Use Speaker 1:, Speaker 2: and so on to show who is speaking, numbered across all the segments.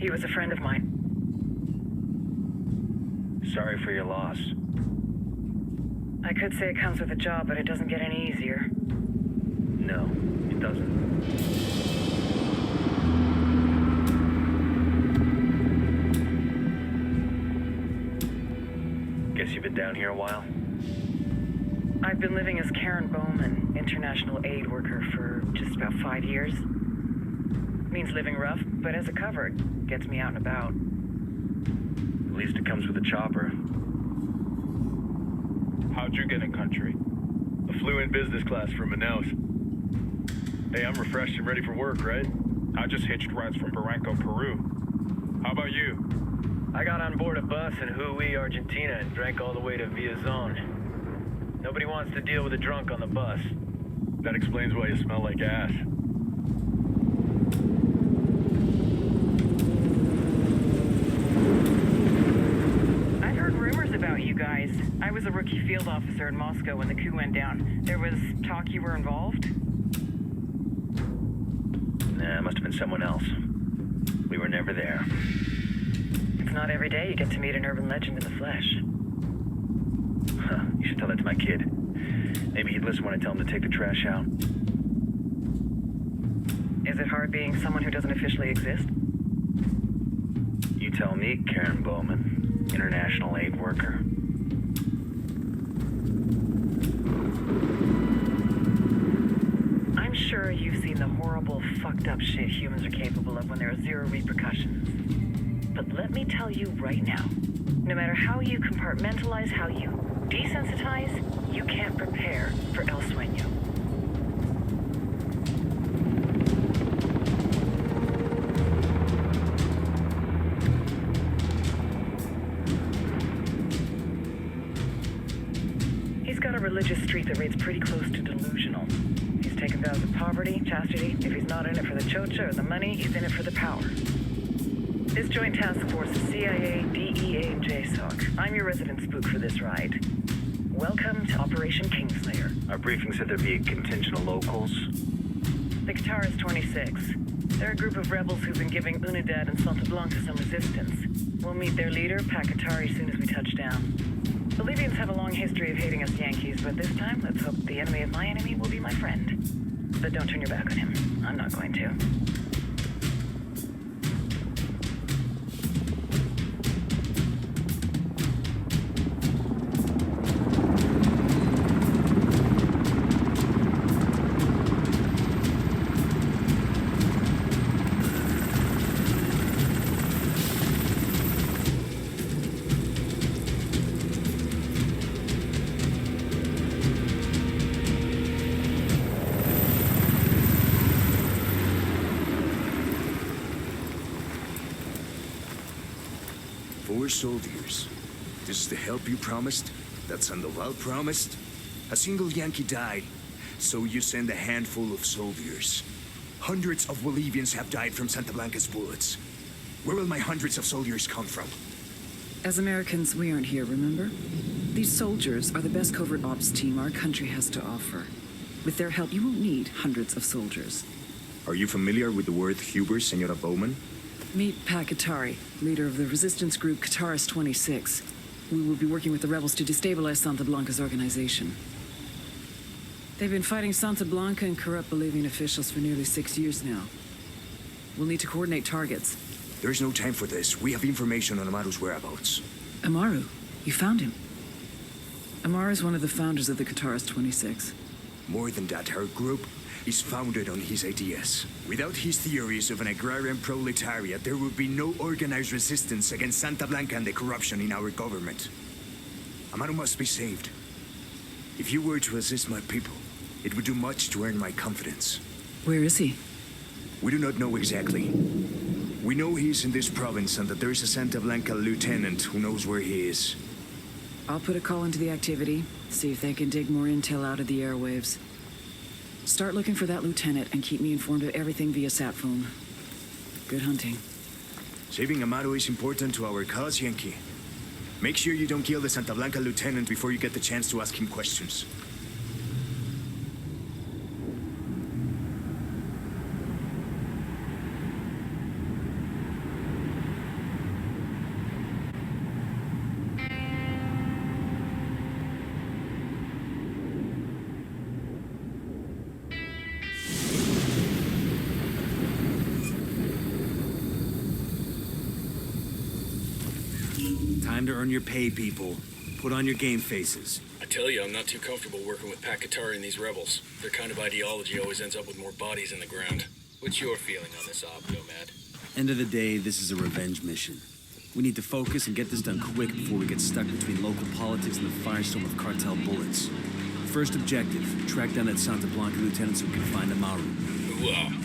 Speaker 1: He was a friend of mine.
Speaker 2: Sorry for your loss.
Speaker 1: I could say it comes with a job, but it doesn't get any easier.
Speaker 2: No, it doesn't. Guess you've been down here a while?
Speaker 1: I've been living as Karen Bowman, international aid worker, for just about 5 years. Means living rough, but as a cover, it gets me out and about.
Speaker 2: At least it comes with a chopper.
Speaker 3: How'd you get in country?
Speaker 4: I flew in business class from Manaus. Hey, I'm refreshed and ready for work, right?
Speaker 3: I just hitched rides from Barranco, Peru. How about you?
Speaker 2: I got on board a bus in Hui, Argentina, and drank all the way to Villazon. Nobody wants to deal with a drunk on the bus.
Speaker 4: That explains why you smell like ass.
Speaker 1: I've heard rumors about you guys. I was a rookie field officer in Moscow when the coup went down. There was talk you were involved?
Speaker 2: Nah, it must have been someone else. We were never there.
Speaker 1: It's not every day you get to meet an urban legend in the flesh.
Speaker 2: Huh, you should tell that to my kid. Maybe he'd listen when I tell him to take the trash out.
Speaker 1: Is it hard being someone who doesn't officially exist?
Speaker 2: You tell me, Karen Bowman, international aid worker.
Speaker 1: I'm sure you've seen the horrible, fucked up shit humans are capable of when there are zero repercussions. But let me tell you right now, no matter how you compartmentalize, how you desensitize, you can't prepare for El Sueño. He's got a religious streak that rates pretty close to delusional. He's taken vows of poverty, chastity. If he's not in it for the chocha or the money, he's in it for the power. This joint task force is CIA, DEA, and JSOC. I'm your resident spook for this ride. Welcome to Operation Kingslayer.
Speaker 2: Our briefing said there'd be a contingent of locals.
Speaker 1: The Qatar is 26. They're a group of rebels who've been giving Unidad and Santa Blanca some resistance. We'll meet their leader, Pakatari, as soon as we touch down. The Libyans have a long history of hating us Yankees, but this time, let's hope the enemy of my enemy will be my friend. But don't turn your back on him. I'm not going to.
Speaker 5: Four soldiers. This is the help you promised? That Sandoval promised? A single Yankee died, so you send a handful of soldiers. Hundreds of Bolivians have died from Santa Blanca's bullets. Where will my hundreds of soldiers come from?
Speaker 6: As Americans, we aren't here, remember? These soldiers are the best covert ops team our country has to offer. With their help, you won't need hundreds of soldiers.
Speaker 5: Are you familiar with the word Huber, Senora Bowman?
Speaker 6: Meet Pakatari, leader of the resistance group Qatar's 26. We will be working with the rebels to destabilize Santa Blanca's organization. They've been fighting Santa Blanca and corrupt Bolivian officials for nearly 6 years now. We'll need to coordinate targets.
Speaker 5: There's no time for this. We have information on Amaru's whereabouts.
Speaker 6: Amaru, you found him. Amaru is one of the founders of the Qatar's 26.
Speaker 5: More than that, our group is founded on his ideas. Without his theories of an agrarian proletariat, there would be no organized resistance against Santa Blanca and the corruption in our government. Amaru must be saved. If you were to assist my people, it would do much to earn my confidence.
Speaker 6: Where is he?
Speaker 5: We do not know exactly. We know he's in this province and that there is a Santa Blanca lieutenant who knows where he is.
Speaker 6: I'll put a call into the activity, see if they can dig more intel out of the airwaves. Start looking for that lieutenant and keep me informed of everything via sat phone. Good hunting.
Speaker 5: Saving Amaru is important to our cause, Yankee. Make sure you don't kill the Santa Blanca lieutenant before you get the chance to ask him questions.
Speaker 7: Time to earn your pay, people. Put on your game faces.
Speaker 8: I tell you, I'm not too comfortable working with Pakatari and these rebels. Their kind of ideology always ends up with more bodies in the ground. What's your feeling on this op, Nomad?
Speaker 7: End of the day, this is a revenge mission. We need to focus and get this done quick before we get stuck between local politics and the firestorm of cartel bullets. First objective, track down that Santa Blanca lieutenant so we can find Amaru.
Speaker 8: Ooh,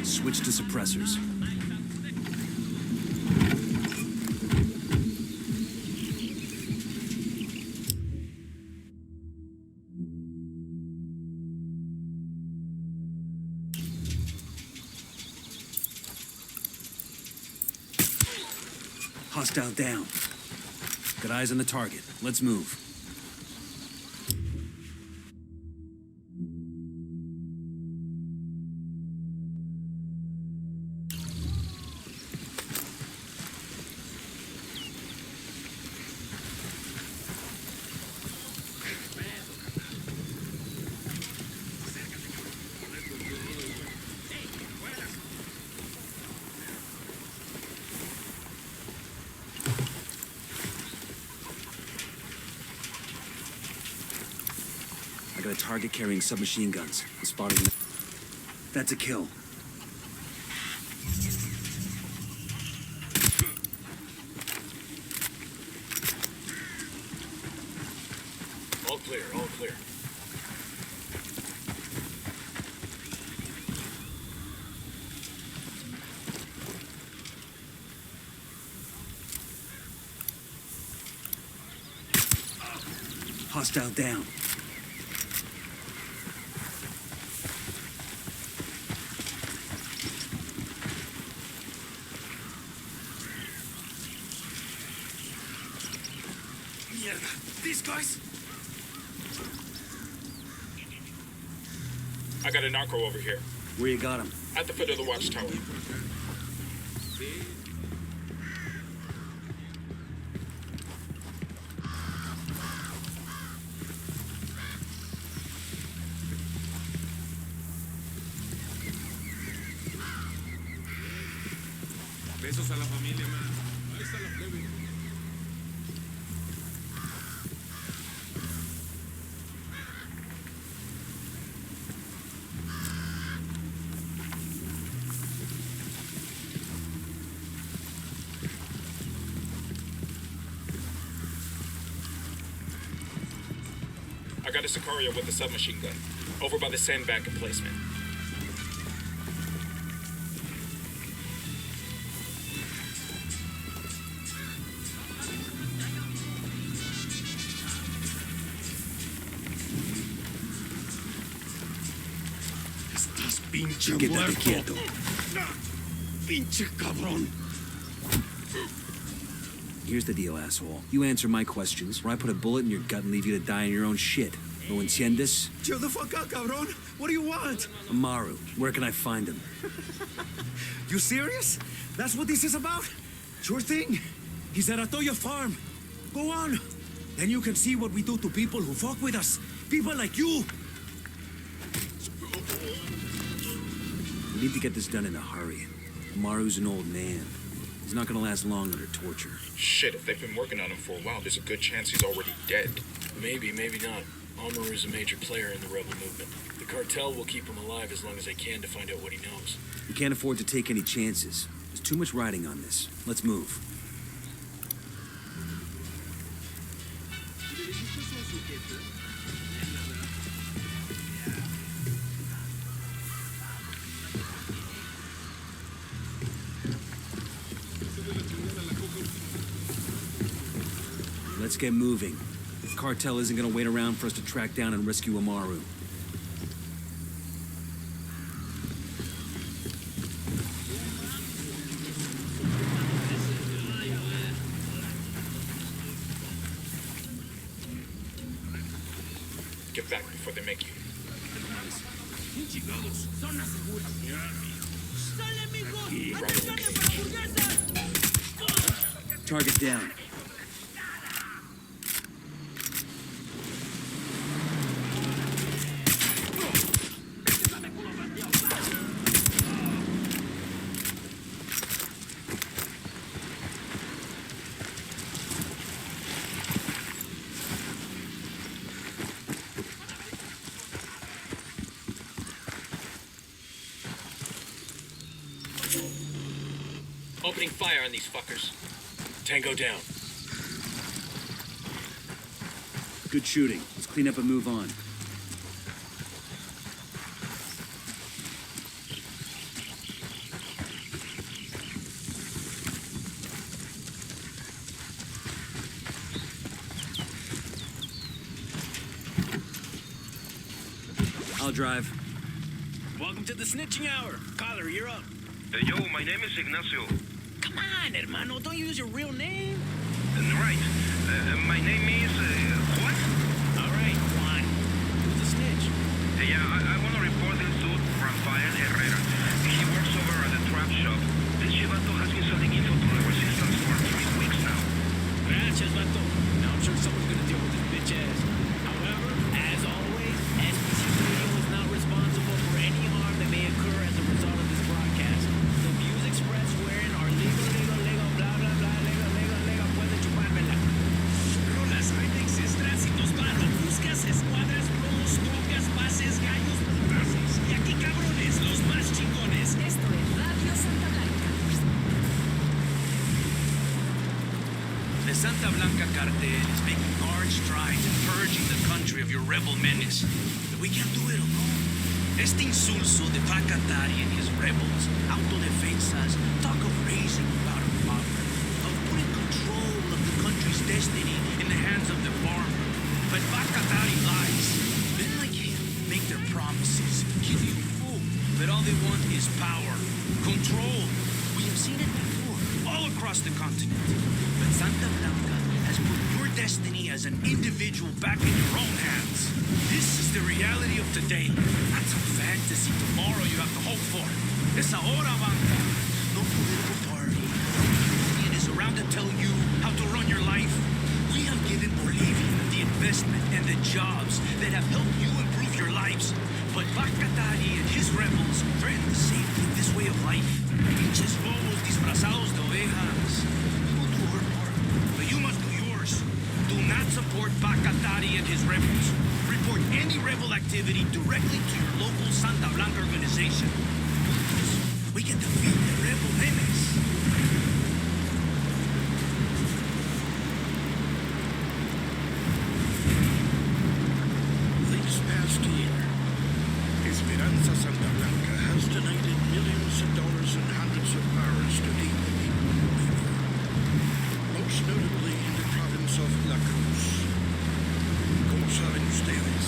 Speaker 7: Switch to suppressors. Hostile down. Got eyes on the target. Let's move. I got a target carrying submachine guns. I'm spotting them. That's a kill.
Speaker 8: all clear, all clear.
Speaker 7: Hostile down. These guys?
Speaker 3: I got a narco over here.
Speaker 7: Where you got him?
Speaker 3: At the foot of the watchtower.
Speaker 9: Besos a la familia, man. Ahí está la plebe.
Speaker 3: I got a Sicario with a submachine gun. Over by the sandbank emplacement.
Speaker 9: Estás pinche
Speaker 7: Quédate
Speaker 9: muerto.
Speaker 7: quieto.
Speaker 9: Pinche cabrón.
Speaker 7: Here's the deal, asshole. You answer my questions, or I put a bullet in your gut and leave you to die in your own shit. ¿Lo entiendes?
Speaker 5: Chill the fuck out, cabron. What do you want?
Speaker 7: Amaru, where can I find him?
Speaker 5: You serious? That's what this is about? Sure thing. He's at Atoya Farm. Go on. Then you can see what we do to people who fuck with us. People like you.
Speaker 7: We need to get this done in a hurry. Amaru's an old man. He's not gonna last long under torture.
Speaker 3: Shit, if they've been working on him for a while, there's a good chance he's already dead.
Speaker 8: Maybe, maybe not. Amaru's a major player in the rebel movement. The cartel will keep him alive as long as they can to find out what he knows.
Speaker 7: We can't afford to take any chances. There's too much riding on this. Let's move. Let's get moving. The cartel isn't gonna wait around for us to track down and rescue Amaru.
Speaker 3: Get back before they make you.
Speaker 7: Target down.
Speaker 8: Opening fire on these fuckers. Tango down.
Speaker 7: Good shooting. Let's clean up and move on. I'll drive.
Speaker 8: Welcome to the snitching hour. Collar, you're up.
Speaker 10: Yo, my name is Ignacio.
Speaker 8: Come on, hermano. Don't use your real name.
Speaker 10: Right. My name is, what?
Speaker 8: All right, Juan. Who's the snitch?
Speaker 10: Yeah, I want to report this dude, Rafael Herrera. He works over at the trap shop. This chivato has been selling info to the resistance for 3 weeks now.
Speaker 8: Gracias, vato. Now I'm sure someone's gonna deal with this bitch ass. However, as always, SPC-2K is not responsible for any harm that may occur as a result of this broadcast. The views expressed wherein are legal, blah, blah, blah, legal, puede chupármela. Rolas, remixes, tránsitos, claro, buscas, escuadras, promos, copias, bases, gallos, putazos. Y aquí, cabrones, los más chingones.
Speaker 11: Esto es Radio Santa Blanca.
Speaker 12: The Santa Blanca cartel is making large strides in purging the country of your rebel menace. But we can't do it alone. Este insulso de Pacatari and his rebels, autodefensas, talk of raising without a father, of putting control of the country's destiny in the hands of the farmer. But Pacatari lies. Men like him make their promises, give you hope, but all they want is power, control. We have seen it before, all across the continent. But Santa Blanca has put your destiny as an individual back in your own hands. This is the reality of today, not some fantasy tomorrow you have to hope for. Es ahora, Banca. No political party, no union is around to tell you how to run your life. We have given Bolivia the investment and the jobs that have helped you improve your lives. But Pacatari and his rebels threaten the safety of this way of life. Pinches lobos disfrazados de ovejas. We will do our part, but you must do yours. Do not support Pacatari and his rebels. Report any rebel activity directly to your local Santa Blanca organization. We can defeat the rebel menace.
Speaker 13: This past year, Esperanza Santa Blanca has donated millions of dollars and hundreds of hours to aid the people of Bolivia, most notably in the province of La Cruz. Como saben ustedes,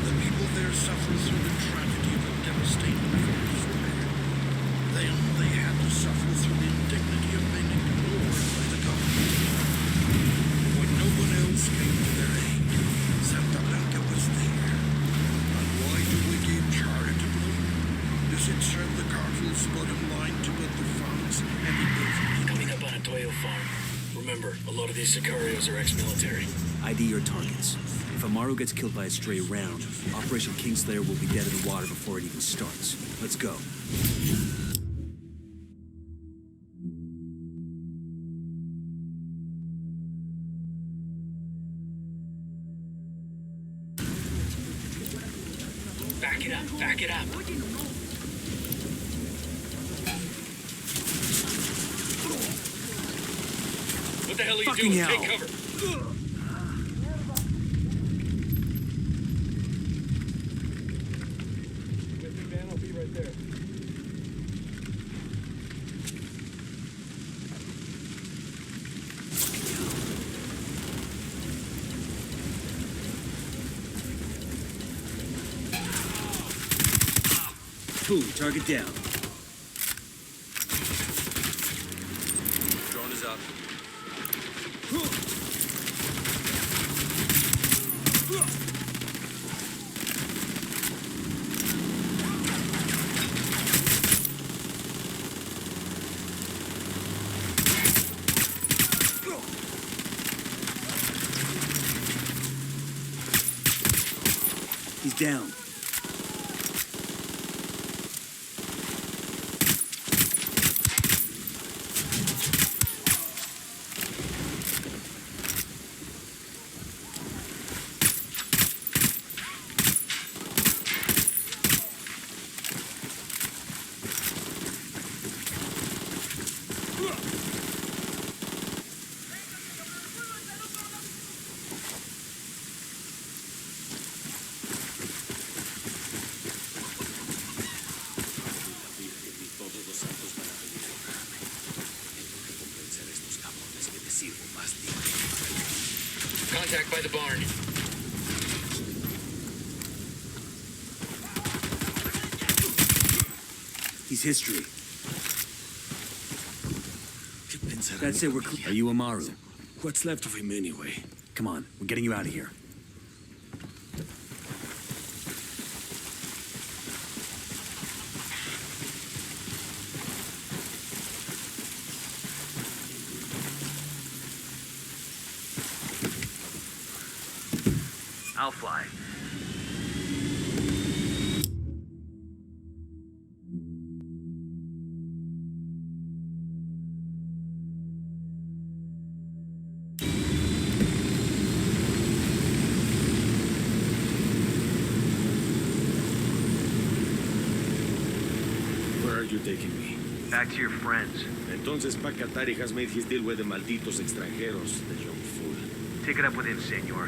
Speaker 13: the people there suffer through the tragedy of a devastating forest fire. Then they had to suffer
Speaker 12: Remember, a lot of these Sicarios are ex-military.
Speaker 7: ID your targets. If Amaru gets killed by a stray round, Operation Kingslayer will be dead in the water before it even starts. Let's go.
Speaker 12: Back it up, back it up. What the hell are you
Speaker 7: Fucking
Speaker 12: doing?
Speaker 7: hell.
Speaker 12: Take cover.
Speaker 4: Man, I'll be right there.
Speaker 7: Boom, target down.
Speaker 12: Drone is up.
Speaker 7: He's down.
Speaker 12: Contact by the barn.
Speaker 7: He's history. That's it, we're clear. Are you Amaru?
Speaker 9: What's left of him anyway?
Speaker 7: Come on, we're getting you out of here.
Speaker 2: I'll fly.
Speaker 9: Where are you taking me?
Speaker 2: Back to your friends.
Speaker 9: Entonces Pacatari has made his deal with the malditos extranjeros, the young fool.
Speaker 2: Take it up with him, senor.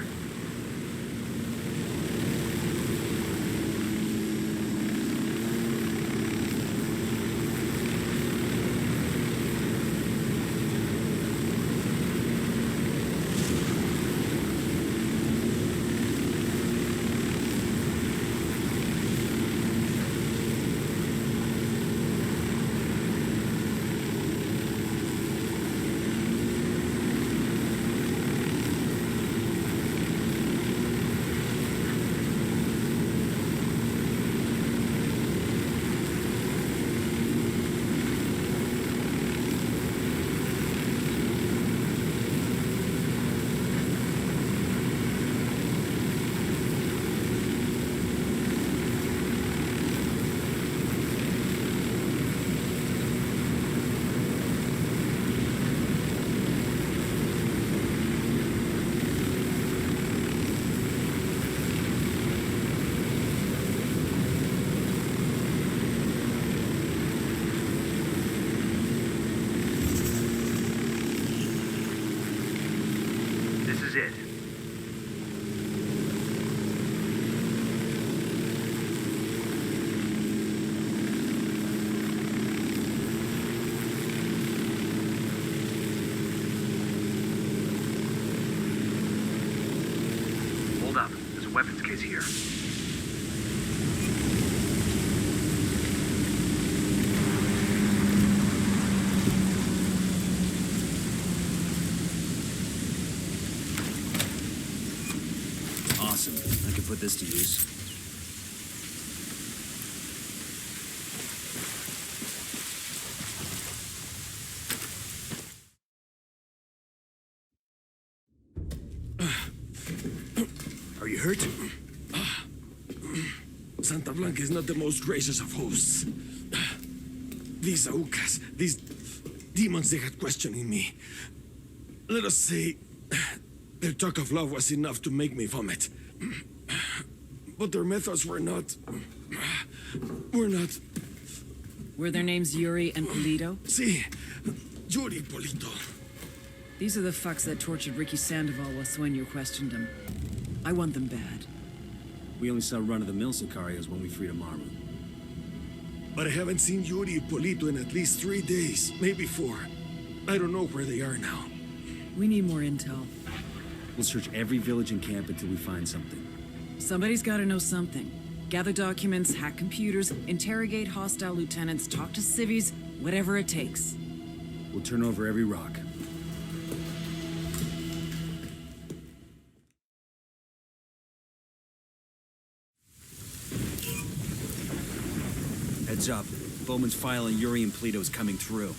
Speaker 2: This is it. Hold up. There's a weapons case here.
Speaker 7: Awesome. I can put this to use.
Speaker 5: hurt?
Speaker 13: Santa Blanca is not the most gracious of hosts. These Aucas, these demons they had questioning me. Let us say, their talk of love was enough to make me vomit. But their methods were not...
Speaker 6: Were their names Yuri and Polito?
Speaker 13: Si, Yuri Polito.
Speaker 6: These are the fucks that tortured Ricky Sandoval while Sueño questioned him. I want them bad.
Speaker 7: We only saw run-of-the-mill Sicarios when we freed Amarmu.
Speaker 13: But I haven't seen Yuri and Polito in at least 3 days, maybe 4. I don't know where they are now.
Speaker 6: We need more intel.
Speaker 7: We'll search every village and camp until we find something.
Speaker 6: Somebody's gotta know something. Gather documents, hack computers, interrogate hostile lieutenants, talk to civvies, whatever it takes.
Speaker 7: We'll turn over every rock. Heads up. Bowman's file on Yuri and Polito is coming through.